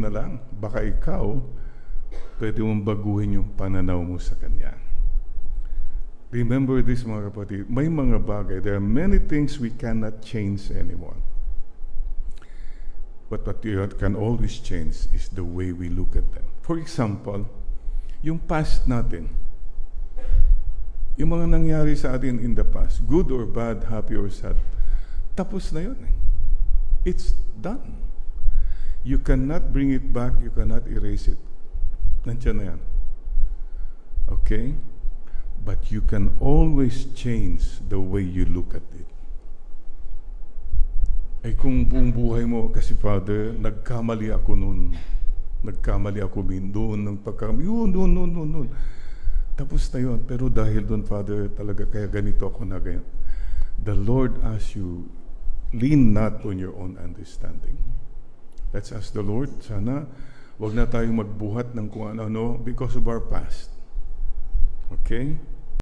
na lang, baka ikaw, pwede mong baguhin yung pananaw mo sa Kanya. Remember this, mga kapatid, may mga bagay, there are many things we cannot change anymore. But what you can always change is the way we look at them. For example, yung past natin, yung mga nangyari sa atin in the past, good or bad, happy or sad, tapos na yun. It's done. You cannot bring it back, you cannot erase it. Nandiyan na yan. Okay? But you can always change the way you look at it. Ay kung buong buhay mo, kasi Father, nagkamali ako noon. Nagkamali ako doon, ng pagkamali, noon. Tapos na yun. Pero dahil doon, Father, talaga kaya ganito ako na ganyan. The Lord asks you, lean not on your own understanding. Let's ask the Lord, sana wag na tayong magbuhat ng kung ano-ano because of our past. Okay?